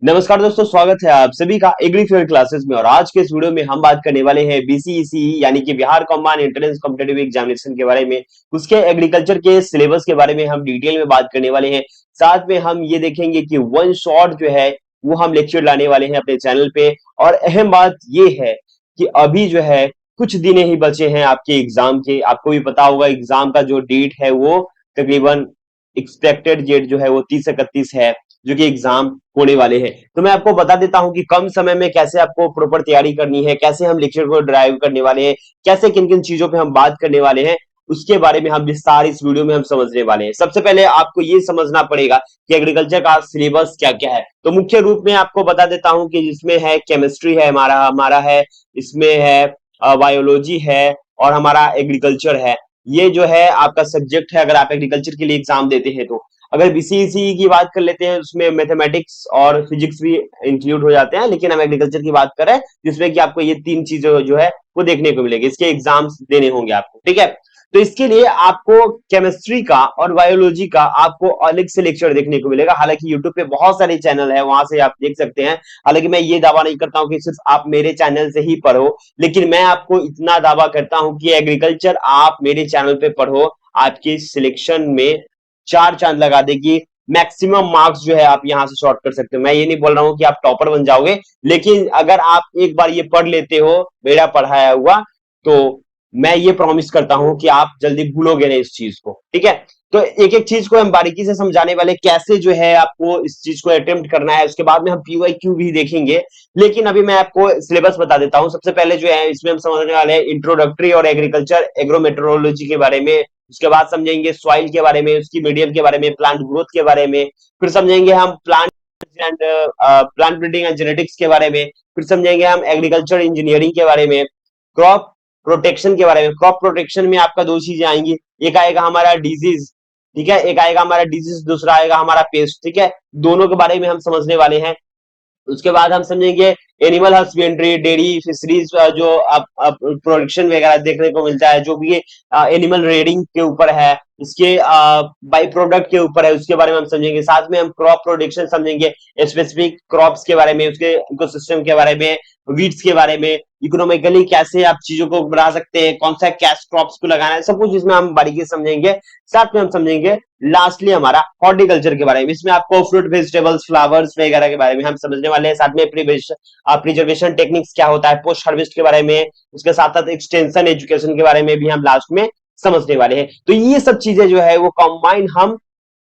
नमस्कार दोस्तों, स्वागत है आप सभी का एग्रीफील्ड क्लासेस में। और आज के इस वीडियो में हम बात करने वाले हैं बीसीईसी यानी कि Bihar combined entrance competitive examination के बारे में। उसके एग्रीकल्चर के सिलेबस के बारे में हम डिटेल में बात करने वाले हैं। साथ में हम ये देखेंगे कि वन शॉट जो है वो हम लेक्चर लाने वाले हैं अपने चैनल पे। और अहम बात ये है कि अभी जो है कुछ दिन ही बचे हैं आपके एग्जाम के। आपको भी पता होगा एग्जाम का जो डेट है वो तकरीबन एक्सपेक्टेड डेट जो है वो 30-31 है, जो कि एग्जाम होने वाले हैं। तो मैं आपको बता देता हूं कि कम समय में कैसे आपको प्रॉपर तैयारी करनी है, कैसे हम लेक्चर को ड्राइव करने वाले हैं, कैसे किन किन चीजों पे हम बात करने वाले हैं, उसके बारे में हम विस्तार इस वीडियो में हम समझने वाले हैं। सबसे पहले आपको ये समझना पड़ेगा कि एग्रीकल्चर का सिलेबस क्या क्या है। तो मुख्य रूप में आपको बता देता हूं कि इसमें है केमिस्ट्री है, हमारा हमारा है, इसमें है बायोलॉजी है और हमारा एग्रीकल्चर है। ये जो है आपका सब्जेक्ट है अगर आप एग्रीकल्चर के लिए एग्जाम देते हैं तो। अगर बीसीईसी की बात कर लेते हैं उसमें मैथमेटिक्स और फिजिक्स भी इंक्लूड हो जाते हैं, लेकिन हम एग्रीकल्चर की बात करें जिसमें कि आपको ये तीन चीजें जो है वो देखने को मिलेगी। इसके एग्जाम्स देने होंगे आपको, ठीक है। तो इसके लिए आपको केमिस्ट्री का और बायोलॉजी का आपको अलग से लेक्चर देखने को मिलेगा। हालांकि यूट्यूब पे बहुत सारे चैनल है, वहां से आप देख सकते हैं। हालांकि मैं ये दावा नहीं करता हूं कि सिर्फ आप मेरे चैनल से ही पढ़ो, लेकिन मैं आपको इतना दावा करता हूं कि एग्रीकल्चर आप मेरे चैनल पे पढ़ो, आपकी सिलेक्शन में चार चांद लगा देगी। मैक्सिमम मार्क्स जो है आप यहां से शॉर्ट कर सकते हो। मैं ये नहीं बोल रहा हूं कि आप टॉपर बन जाओगे, लेकिन अगर आप एक बार ये पढ़ लेते हो मेरा पढ़ाया हुआ, तो मैं ये प्रॉमिस करता हूं कि आप जल्दी भूलोगे नहीं इस चीज को, ठीक है। तो एक एक चीज को हम बारीकी से समझाने वाले, कैसे जो है आपको इस चीज को अटेम्प्ट करना है। उसके बाद में हम पीवाईक्यू भी देखेंगे, लेकिन अभी मैं आपको सिलेबस बता देता हूं। सबसे पहले जो है इसमें हम समझने वाले हैं इंट्रोडक्टरी और एग्रीकल्चर एग्रोमेट्रोलॉजी के बारे में। उसके बाद समझेंगे सॉइल के बारे में, उसकी मीडियम के बारे में, प्लांट ग्रोथ के बारे में। फिर समझेंगे हम plant and plant breeding and genetics के बारे में। फिर समझेंगे हम एग्रीकल्चर इंजीनियरिंग के बारे में, क्रॉप प्रोटेक्शन के बारे में। क्रॉप प्रोटेक्शन में आपका दो चीजें आएंगी, एक आएगा हमारा डिजीज, ठीक है, एक आएगा हमारा डिजीज, दूसरा आएगा हमारा पेस्ट, ठीक है। दोनों के बारे में हम समझने वाले हैं। उसके बाद हम समझेंगे एनिमल हस्बेंड्री, डेयरी फिशरीज, जो प्रोडक्शन वगैरह देखने को मिलता है, जो भी एनिमल रेयरिंग के ऊपर है, इसके बाई प्रोडक्ट के ऊपर है, उसके बारे में हम समझेंगे। साथ में हम क्रॉप प्रोडक्शन समझेंगे, स्पेसिफिक क्रॉप्स के बारे में, उसके इकोसिस्टम के बारे में, वीड्स के बारे में, इकोनॉमिकली कैसे आप चीजों को बढ़ा सकते हैं, कौन सा कैश क्रॉप्स को लगाना है, सब कुछ इसमें हम बारीकी से समझेंगे। साथ में हम समझेंगे लास्टली हमारा हॉर्टिकल्चर के बारे में। इसमें आपको फ्रूट वेजिटेबल्स फ्लावर्स वगैरह के बारे में हम समझने वाले हैं। साथ में प्रिजर्वेशन टेक्निक्स क्या होता है, पोस्ट हार्वेस्ट के बारे में, उसके साथ साथ एक्सटेंशन एजुकेशन के बारे में भी हम लास्ट में समझने वाले हैं। तो ये सब चीजें जो है वो कंबाइन हम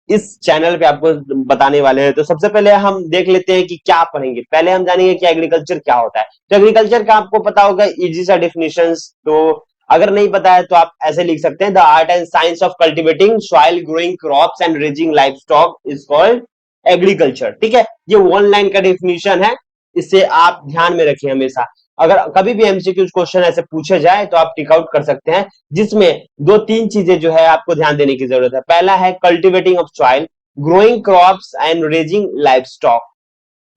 इस चैनल पे आपको बताने वाले हैं। तो सबसे पहले हम देख लेते हैं कि क्या पढ़ेंगे। पहले हम जानेंगे कि एग्रीकल्चर क्या होता है। तो एग्रीकल्चर का आपको पता होगा इजी सा डेफिनेशंस, तो अगर नहीं पता है तो आप ऐसे लिख सकते हैं, the art and science of cultivating soil, growing crops and raising life stock is called agriculture, ठीक है। ये वन लाइन का डेफिनेशन है, इसे आप ध्यान में रखिए हमेशा। अगर कभी भी एमसीक्यू क्वेश्चन ऐसे पूछे जाए तो आप टिक आउट कर सकते हैं, जिसमें दो तीन चीजें जो है आपको ध्यान देने की जरूरत है। पहला है cultivating of soil, growing crops and raising life stock,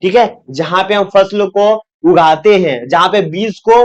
ठीक है। जहां पे हम फसलों को उगाते हैं, जहां पे बीज को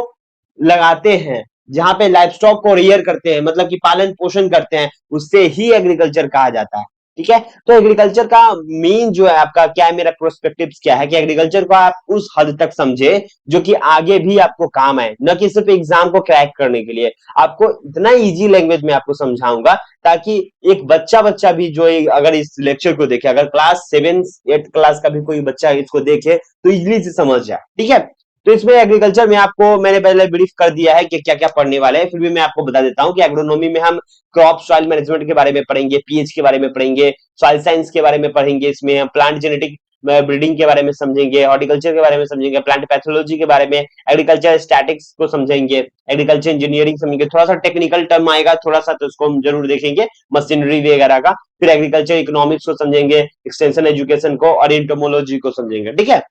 लगाते हैं, जहां पे लाइफ स्टॉक को रियर करते हैं, मतलब कि पालन पोषण करते हैं, उससे ही एग्रीकल्चर कहा जाता है, ठीक है। तो एग्रीकल्चर का मेन जो है आपका क्या है, मेरा प्रोस्पेक्टिव क्या है कि एग्रीकल्चर को आप उस हद तक समझे जो कि आगे भी आपको काम आए, न कि सिर्फ एग्जाम को क्रैक करने के लिए। आपको इतना इजी लैंग्वेज में आपको समझाऊंगा ताकि एक बच्चा बच्चा भी जो अगर इस लेक्चर को देखे, अगर क्लास 7 8 क्लास का भी कोई बच्चा इसको देखे तो इजीली से समझ जाए, ठीक है। तो इसमें एग्रीकल्चर में आपको मैंने पहले ब्रीफ कर दिया है कि क्या क्या पढ़ने वाले हैं, फिर भी मैं आपको बता देता हूं कि एग्रोनॉमी में हम क्रॉप सॉइल मैनेजमेंट के बारे में पढ़ेंगे, पीएच के बारे में पढ़ेंगे, सॉइल साइंस के बारे में पढ़ेंगे, इसमें हम प्लांट जेनेटिक ब्रीडिंग के बारे में समझेंगे, हॉर्टिकल्चर के बारे में समझेंगे, प्लांट पैथोलॉजी के बारे में, एग्रीकल्चर स्टैटिक्स को समझेंगे, एग्रीकल्चर इंजीनियरिंग समझेंगे। थोड़ा सा टेक्निकल टर्म आएगा थोड़ा सा, तो उसको हम जरूर देखेंगे, मशीनरी वगैरह का। फिर एग्रीकल्चर इकोनॉमिक्स को समझेंगे, एक्सटेंशन एजुकेशन को और एंटोमोलॉजी को समझेंगे, ठीक है।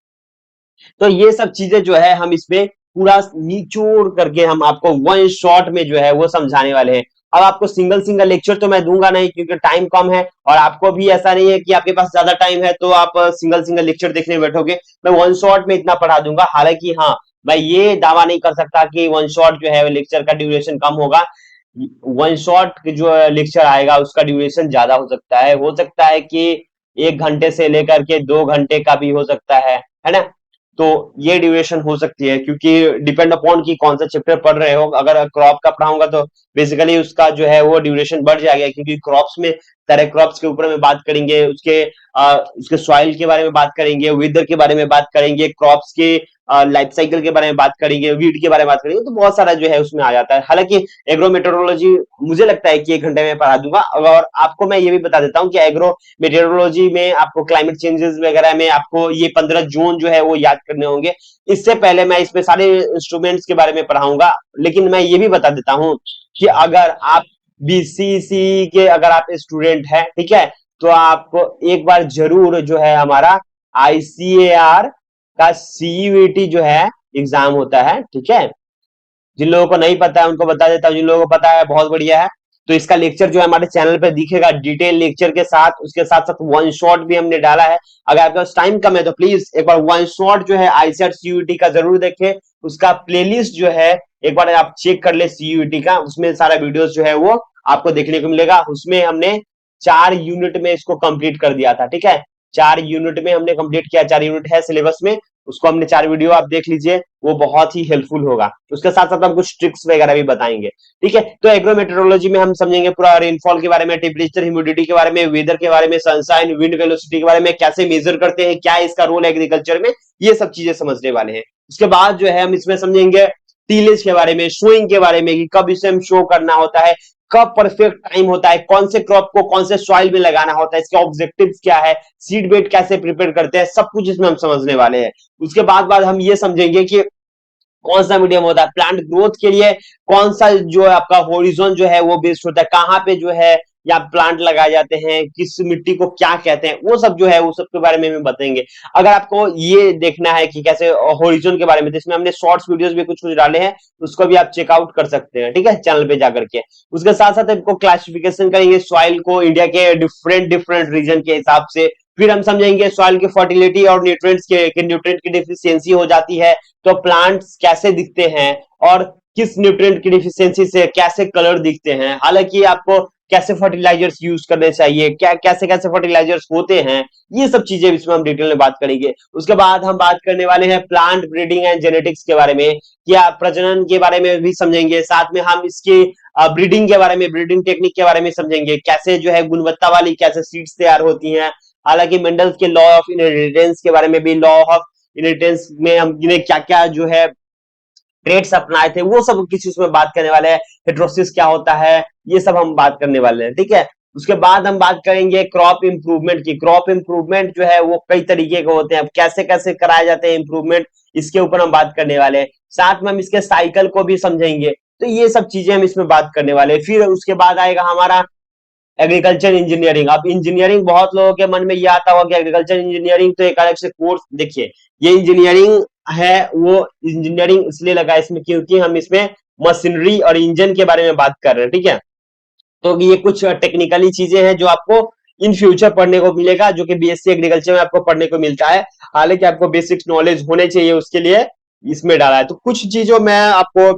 तो ये सब चीजें जो है हम इसमें पूरा निचोड़ करके हम आपको वन शॉट में जो है वो समझाने वाले हैं। अब आपको सिंगल सिंगल लेक्चर तो मैं दूंगा नहीं, क्योंकि टाइम कम है, और आपको भी ऐसा नहीं है कि आपके पास ज्यादा टाइम है तो आप सिंगल सिंगल लेक्चर देखने बैठोगे। मैं वन शॉट में इतना पढ़ा दूंगा। हालांकि हाँ, मैं ये दावा नहीं कर सकता कि वन शॉट जो है लेक्चर का ड्यूरेशन कम होगा। वन शॉट जो लेक्चर आएगा उसका ड्यूरेशन ज्यादा हो सकता है कि 1 घंटे से लेकर के 2 घंटे का भी हो सकता है ना। तो ये ड्यूरेशन हो सकती है, क्योंकि डिपेंड अपॉन कि कौन सा चैप्टर पढ़ रहे हो। अगर क्रॉप का पढ़ाऊंगा तो बेसिकली उसका जो है वो ड्यूरेशन बढ़ जाएगा, क्योंकि क्रॉप्स में सारे क्रॉप्स के ऊपर में बात करेंगे, उसके सॉइल के बारे में बात करेंगे, वेदर के बारे में बात करेंगे, क्रॉप्स के लाइफ साइकिल के बारे में बात करेंगे, वीड के बारे में बात करेंगे, तो बहुत सारा जो है उसमें आ जाता है। हालांकि एग्रो मेटेरोलॉजी मुझे लगता है कि 1 घंटे में पढ़ा दूंगा। और आपको मैं ये भी बता देता हूँ कि एग्रो मेटेरोलॉजी में आपको क्लाइमेट चेंजेस वगैरह में आपको ये 15 जून जो है वो याद करने होंगे। इससे पहले मैं इसमें सारे इंस्ट्रूमेंट्स के बारे में पढ़ाऊंगा। लेकिन मैं ये भी बता देता हूँ कि अगर आप बीसीसी के अगर आप स्टूडेंट हैं, ठीक है, तो आपको एक बार जरूर जो है हमारा आईसीएआर का सीयूईटी जो है एग्जाम होता है, ठीक है। जिन लोगों को नहीं पता है उनको बता देता हूँ, जिन लोगों को पता है बहुत बढ़िया है। तो इसका लेक्चर जो है हमारे चैनल पे दिखेगा डिटेल लेक्चर के साथ, उसके साथ साथ वन शॉट भी हमने डाला है। अगर आपके पास टाइम कम है तो प्लीज एक बार वन शॉट जो है आईसीआर सीयूईटी का जरूर देखें। उसका प्लेलिस्ट जो है एक बार आप चेक कर ले सीयूईटी का, उसमें सारा वीडियोस जो है वो आपको देखने को मिलेगा। उसमें हमने 4 यूनिट में इसको कंप्लीट कर दिया था, ठीक है। 4 यूनिट में हमने कंप्लीट किया, 4 यूनिट है सिलेबस में, उसको हमने 4 वीडियो आप देख लीजिए, वो बहुत ही हेल्पफुल होगा। उसके साथ साथ हम कुछ ट्रिक्स वगैरह भी बताएंगे, ठीक है। तो एग्रोमेट्रोलॉजी में हम समझेंगे पूरा रेनफॉल के बारे में, टेम्परेचर ह्यूमिडिटी के बारे में, वेदर के बारे में, सनशाइन विंड वेलोसिटी के बारे में, कैसे मेजर करते हैं, क्या है इसका रोल एग्रीकल्चर में, ये सब चीजें समझने वाले हैं। उसके बाद जो है हम इसमें समझेंगे टीलेज के बारे में, शोइंग के बारे में, कि कब इसे हम शो करना होता है, कब परफेक्ट टाइम होता है, कौन से क्रॉप को कौन से सॉइल में लगाना होता है, इसके ऑब्जेक्टिव्स क्या है, सीड बेड कैसे प्रिपेयर करते हैं, सब कुछ इसमें हम समझने वाले हैं। उसके बाद हम ये समझेंगे कि कौन सा मीडियम होता है प्लांट ग्रोथ के लिए, कौन सा जो है आपका होरिजोन जो है वो बेस्ड होता है, कहाँ पे जो है या प्लांट लगाए जाते हैं, किस मिट्टी को क्या कहते हैं, वो सब जो है वो सब के बारे में भी बताएंगे। अगर आपको ये देखना है कि कैसे होरिजोन के बारे में, तो इसमें हमने शॉर्ट्स वीडियोस भी कुछ कुछ डाले हैं, उसको भी आप चेकआउट कर सकते हैं, ठीक है, चैनल पे जाकर के। उसके साथ साथ आपको क्लासिफिकेशन करेंगे सॉइल को इंडिया के डिफरेंट डिफरेंट रीजन के हिसाब से। फिर हम समझेंगे सॉइल की फर्टिलिटी और न्यूट्रिएंट्स के न्यूट्रिएंट की डिफिशियंसी हो जाती है तो प्लांट्स कैसे दिखते हैं, और किस न्यूट्रिएंट की डिफिशियंसी से कैसे कलर दिखते हैं। हालांकि आपको कैसे फर्टिलाइजर्स यूज करने चाहिए, क्या कैसे कैसे फर्टिलाइजर्स होते हैं, ये सब चीजें इसमें हम डिटेल में बात करेंगे। उसके बाद हम बात करने वाले हैं प्लांट ब्रीडिंग एंड जेनेटिक्स के बारे में, या प्रजनन के बारे में भी समझेंगे। साथ में हम इसकी ब्रीडिंग के बारे में, ब्रीडिंग टेक्निक के बारे में समझेंगे, कैसे जो है गुणवत्ता वाली कैसे सीड्स तैयार होती हैं। हालांकि मेंडल्स के लॉ ऑफ इनहेरिटेंस के बारे में भी, लॉ ऑफ इनहेरिटेंस में हम जिन्हें क्या क्या जो है ट्रेड्स अपनाए थे वो सब किसी उसमें बात करने वाले हैं। हेट्रोसिस क्या होता है, ये सब हम बात करने वाले हैं, ठीक है। उसके बाद हम बात करेंगे क्रॉप इंप्रूवमेंट की। क्रॉप इंप्रूवमेंट जो है वो कई तरीके के होते हैं, कैसे कैसे कराए जाते हैं इंप्रूवमेंट, इसके ऊपर हम बात करने वाले हैं। साथ में हम इसके साइकिल को भी समझेंगे। तो ये सब चीजें हम इसमें बात करने वाले हैं। फिर उसके बाद आएगा हमारा एग्रीकल्चर इंजीनियरिंग। अब इंजीनियरिंग बहुत लोगों के मन में ये आता होगा कि एग्रीकल्चर इंजीनियरिंग तो एक अलग से कोर्स, देखिए ये इंजीनियरिंग है, वो इंजीनियरिंग इसलिए लगा इसमें क्योंकि हम इसमें मशीनरी और इंजन के बारे में बात कर रहे हैं, ठीक है। तो ये कुछ टेक्निकली चीजें हैं जो आपको इन फ्यूचर पढ़ने को मिलेगा, जो कि बीएससी एग्रीकल्चर में आपको पढ़ने को मिलता है। हालांकि आपको बेसिक नॉलेज होने चाहिए उसके लिए इसमें डाला है। तो कुछ चीजों में आपको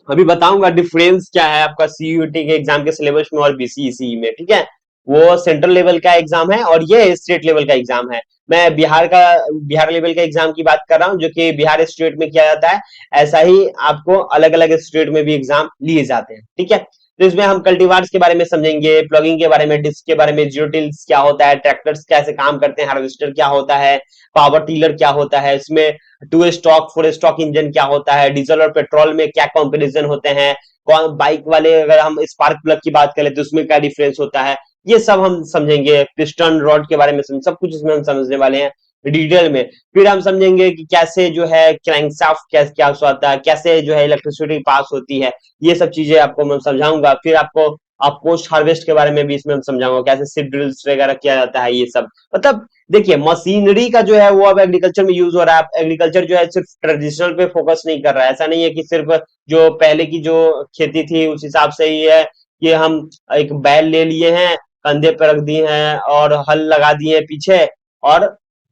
अभी बताऊंगा डिफरेंस क्या है आपका सीयूईटी के एग्जाम के सिलेबस में और बीसीईसी में, ठीक है। वो सेंट्रल लेवल का एग्जाम है और ये स्टेट लेवल का एग्जाम है। मैं बिहार लेवल के एग्जाम की बात कर रहा हूँ, जो कि बिहार स्टेट में किया जाता है। ऐसा ही आपको अलग अलग स्टेट में भी एग्जाम लिए जाते हैं, ठीक है। तो इसमें हम कल्टीवार्स के बारे में समझेंगे, प्लगिंग के बारे में, डिस्क के बारे में, जियोटिल्स क्या होता है, ट्रैक्टर्स कैसे काम करते हैं, हार्वेस्टर क्या होता है, पावर टीलर क्या होता है, इसमें two stroke four stroke engine क्या होता है, डीजल और पेट्रोल में क्या कंपैरिजन होते हैं, कौन बाइक वाले अगर हम स्पार्क प्लग की बात करें तो उसमें क्या डिफरेंस होता है, ये सब हम समझेंगे। पिस्टन रॉड के बारे में सब कुछ इसमें हम समझने वाले हैं डिटेल में। फिर हम समझेंगे कि कैसे जो है क्रैंकशाफ्ट क्या होता है, कैसे जो है इलेक्ट्रिसिटी पास होती है, ये सब चीजें आपको मैं समझाऊंगा। फिर आपको आप पोस्ट हार्वेस्ट के बारे में भी इसमें हम समझाऊंगा, कैसे सीड ड्रिल्स वगैरह किया जाता है, ये सब। मतलब देखिए मशीनरी का जो है वो अब एग्रीकल्चर में यूज हो रहा है। एग्रीकल्चर जो है सिर्फ ट्रेडिशनल पे फोकस नहीं कर रहा है, ऐसा नहीं है कि सिर्फ जो पहले की जो खेती थी उस हिसाब से ही है कि हम एक बैल ले लिए हैं, कंधे पे रख दिए हैं और हल लगा दिए हैं पीछे और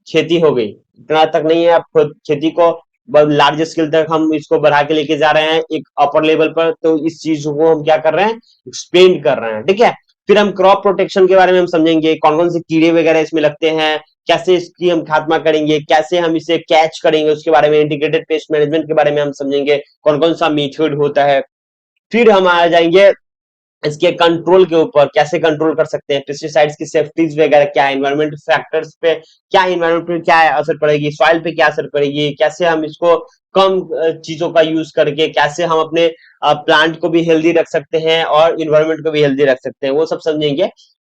खेती हो गई, इतना तक नहीं है। आप खुद खेती को लार्ज स्केल तक हम इसको बढ़ा के लेके जा रहे हैं एक अपर लेवल पर। तो इस चीज को हम क्या कर रहे हैं, एक्सपेंड कर रहे हैं, ठीक है। फिर हम क्रॉप प्रोटेक्शन के बारे में हम समझेंगे, कौन कौन से कीड़े वगैरह इसमें लगते हैं, कैसे इसकी हम खात्मा करेंगे, कैसे हम इसे कैच करेंगे, उसके बारे में इंटीग्रेटेड पेस्ट मैनेजमेंट के बारे में हम समझेंगे, कौन कौन सा मेथड होता है। फिर हम आ जाएंगे इसके कंट्रोल के ऊपर, कैसे कंट्रोल कर सकते हैं, पेस्टिसाइड्स की सेफ्टीज वगैरह क्या है, इन्वायरमेंट फैक्टर्स पे क्या, इन्वायरमेंट पे क्या असर पड़ेगी, सॉइल पे क्या असर पड़ेगी, कैसे हम इसको कम चीजों का यूज करके कैसे हम अपने प्लांट को भी हेल्दी रख सकते हैं और इन्वायरमेंट को भी हेल्दी रख सकते हैं, वो सब समझेंगे।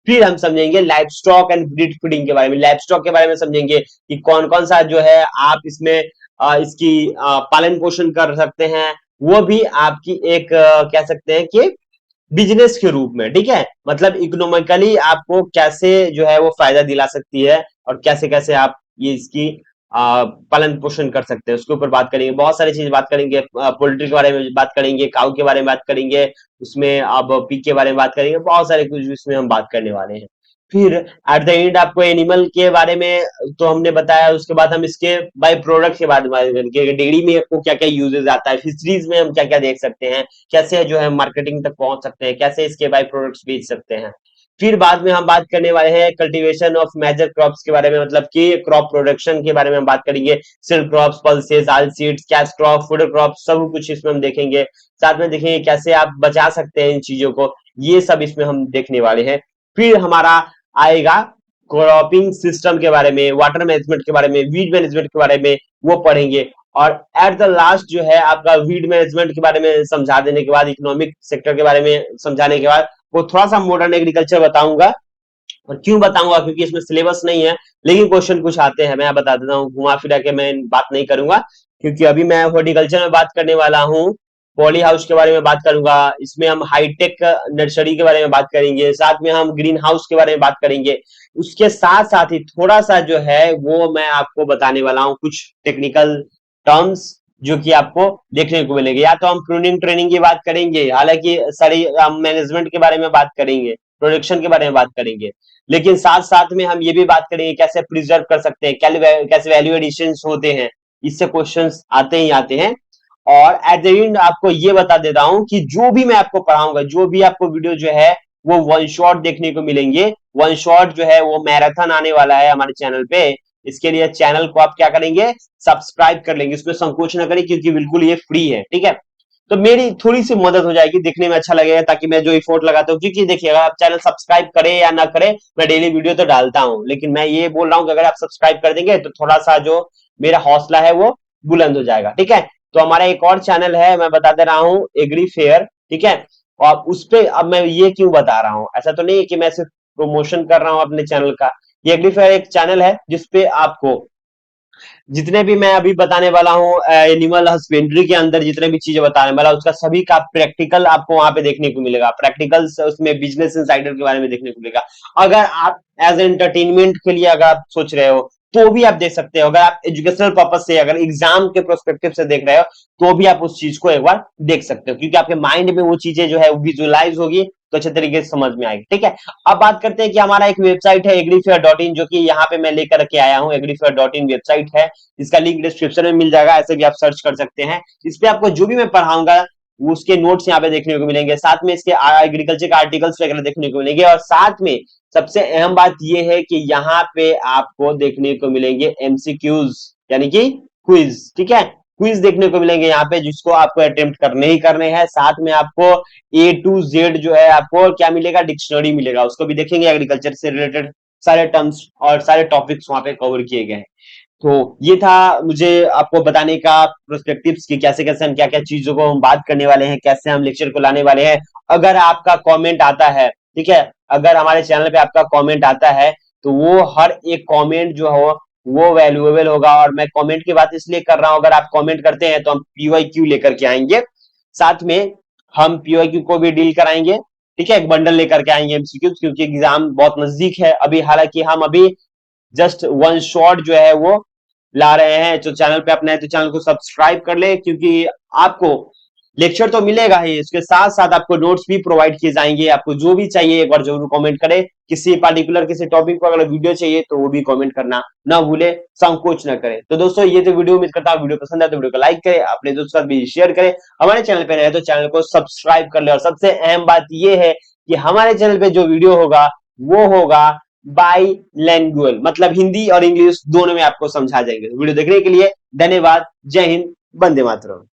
फिर हम समझेंगे life stock and breed feeding के बारे में, लाइफ स्टॉक के बारे में समझेंगे कि कौन कौन सा जो है आप इसमें इसकी पालन पोषण कर सकते हैं, वो भी आपकी एक कह सकते हैं कि बिजनेस के रूप में, ठीक है, मतलब इकोनॉमिकली आपको कैसे जो है वो फायदा दिला सकती है और कैसे कैसे आप ये इसकी पालन पोषण कर सकते हैं, उसके ऊपर बात करेंगे। बहुत सारी चीज बात करेंगे, पोल्ट्री के बारे में बात करेंगे, काऊ के बारे में बात करेंगे, उसमें अब पीक के बारे में बात करेंगे, बहुत सारे कुछ इसमें हम बात करने वाले हैं। फिर एट द एंड आपको एनिमल के बारे में तो हमने बताया, उसके बाद हम इसके बाय प्रोडक्ट के बारे में बात करेंगे, डेयरी में आपको क्या क्या यूजेस आता है, फिशरीज में हम क्या क्या देख सकते हैं, कैसे जो है मार्केटिंग तक पहुंच सकते हैं, कैसे इसके बाय प्रोडक्ट्स बेच सकते हैं। फिर बाद में हम बात करने वाले हैं कल्टीवेशन ऑफ मेजर क्रॉप्स के बारे में, मतलब कि क्रॉप प्रोडक्शन के बारे में हम बात करेंगे, seed crops, pulses, oil seeds, cash crop, food crop, सब कुछ इसमें हम देखेंगे। साथ में देखेंगे कैसे आप बचा सकते हैं इन चीजों को, ये सब इसमें हम देखने वाले हैं। फिर हमारा आएगा क्रॉपिंग सिस्टम के बारे में, वाटर मैनेजमेंट के बारे में, वीड मैनेजमेंट के बारे में, वो पढ़ेंगे। और एट द लास्ट जो है आपका वीड मैनेजमेंट के बारे में समझा देने के बाद, इकोनॉमिक सेक्टर के बारे में समझाने के बाद, वो थोड़ा सा मॉडर्न एग्रीकल्चर बताऊंगा। और क्यों बताऊंगा, क्योंकि इसमें सिलेबस नहीं है, लेकिन क्वेश्चन कुछ आते हैं, मैं बता देता हूँ, घुमा फिरा के मैं बात नहीं करूंगा, क्योंकि अभी मैं हॉर्टिकल्चर में बात करने वाला हूँ। पॉली हाउस के बारे में बात करूंगा, इसमें हम हाईटेक नर्सरी के बारे में बात करेंगे, साथ में हम ग्रीन हाउस के बारे में बात करेंगे। उसके साथ साथ ही थोड़ा सा जो है वो मैं आपको बताने वाला हूँ कुछ टेक्निकल टर्म्स, जो कि आपको देखने को मिलेंगे। या तो हम प्रूनिंग ट्रेनिंग की बात करेंगे, हालांकि सारी मैनेजमेंट के बारे में बात करेंगे, प्रोडक्शन के बारे में बात करेंगे, लेकिन साथ साथ में हम ये भी बात करेंगे कैसे प्रिजर्व कर सकते हैं, कैसे वैल्यू एडिशन होते हैं, इससे क्वेश्चंस आते ही आते हैं। और एट द एंड आपको ये बता देता हूं कि जो भी मैं आपको पढ़ाऊंगा, जो भी आपको वीडियो जो है वो वन शॉट देखने को मिलेंगे। वन शॉट जो है वो मैराथन आने वाला है हमारे चैनल पे, इसके लिए चैनल को आप क्या करेंगे, सब्सक्राइब कर लेंगे, उसमें संकोच ना करें, क्योंकि बिल्कुल ये फ्री है, ठीक है। तो मेरी थोड़ी सी मदद हो जाएगी, दिखने में अच्छा लगेगा, ताकि मैं जो एफर्ट लगाता हूँ, क्योंकि देखिए अगर आप चैनल सब्सक्राइब करें या ना करें, मैं डेली वीडियो तो डालता हूँ, लेकिन मैं ये बोल रहा हूँ कि अगर आप सब्सक्राइब कर देंगे तो थोड़ा सा जो मेरा हौसला है वो बुलंद हो जाएगा, ठीक है। तो हमारा एक और चैनल है, मैं बता दे रहा हूँ, एग्री फेयर, ठीक है। और उस पे अब मैं ये क्यों बता रहा हूँ, ऐसा तो नहीं है कि मैं सिर्फ प्रमोशन कर रहा हूँ अपने चैनल का। ये एग्री फेयर एक चैनल है जिसपे आपको जितने भी मैं अभी बताने वाला हूँ एनिमल हस्बेंड्री के अंदर जितने भी चीजें बताने वाला, उसका सभी का प्रैक्टिकल आपको वहां पे देखने को मिलेगा, प्रैक्टिकल उसमें बिजनेस इनसाइडर के बारे में देखने को मिलेगा। अगर आप एज एंटरटेनमेंट के लिए अगर आप सोच रहे हो तो भी आप देख सकते हो, अगर आप एजुकेशनल पर्पज से, अगर एग्जाम के प्रोस्पेक्टिव से देख रहे हो तो भी आप उस चीज को एक बार देख सकते हो, क्योंकि आपके माइंड में वो चीजें जो है विजुअलाइज होगी तो अच्छे तरीके से समझ में आएगी, ठीक है। अब बात करते हैं कि हमारा एक वेबसाइट है एग्रीफेयर.in, जो कि यहाँ पे मैं लेकर के आया हूँ, एग्रीफेयर.in वेबसाइट है, इसका लिंक डिस्क्रिप्शन में मिल जाएगा, ऐसे भी आप सर्च कर सकते हैं। इस पे आपको जो भी मैं पढ़ाऊंगा उसके नोट्स यहाँ पे देखने को मिलेंगे, साथ में इसके एग्रीकल्चर के आर्टिकल्स वगैरह देखने को मिलेंगे, और साथ में सबसे अहम बात यह है कि यहाँ पे आपको देखने को मिलेंगे एमसीक्यूज, यानी कि क्विज, ठीक है। क्विज देखने को मिलेंगे यहाँ पे, जिसको आपको अटेम्प्ट करने ही करने हैं। साथ में आपको A to Z जो है आपको क्या मिलेगा, डिक्शनरी मिलेगा, उसको भी देखेंगे, एग्रीकल्चर से रिलेटेड सारे टर्म्स और सारे टॉपिक्स वहां पे कवर किए गए हैं। तो ये था मुझे आपको बताने का प्रोस्पेक्टिव्स कि कैसे कैसे हम क्या क्या चीजों को हम बात करने वाले हैं, कैसे हम लेक्चर को लाने वाले हैं। अगर आपका कमेंट आता है, ठीक है, अगर हमारे चैनल पे आपका कमेंट आता है तो वो हर एक कमेंट जो हो वो वैल्यूएबल होगा, और मैं कमेंट की बात इसलिए कर रहा हूं, अगर आप कमेंट करते हैं तो हम PYQ लेकर के आएंगे, साथ में हम PYQ को भी डील कराएंगे, ठीक है, एक बंडल लेकर के आएंगे MCQ, क्योंकि एग्जाम बहुत नजदीक है अभी। हालांकि हम अभी जस्ट वन शॉट जो है वो ला रहे हैं। जो चैनल पे अपना है तो चैनल को सब्सक्राइब कर ले, क्योंकि आपको लेक्चर तो मिलेगा ही, इसके साथ साथ आपको नोट्स भी प्रोवाइड किए जाएंगे। आपको जो भी चाहिए एक बार जरूर कमेंट करें, किसी पर्टिकुलर किसी टॉपिक पर अगर वीडियो चाहिए तो वो भी कमेंट करना ना भूले, संकोच ना करें। तो दोस्तों ये तो वीडियो, उम्मीद करता हूं वीडियो पसंद है तो वीडियो को लाइक करें, अपने दोस्तों के साथ भी शेयर करें, हमारे चैनल पे नए तो चैनल को सब्सक्राइब कर ले। और सबसे अहम बात ये है कि हमारे चैनल पे जो वीडियो होगा वो होगा बाइलैंगुअल, मतलब हिंदी और इंग्लिश दोनों में आपको समझा जाएंगे। वीडियो देखने के लिए धन्यवाद। जय हिंद, वंदे मातरम।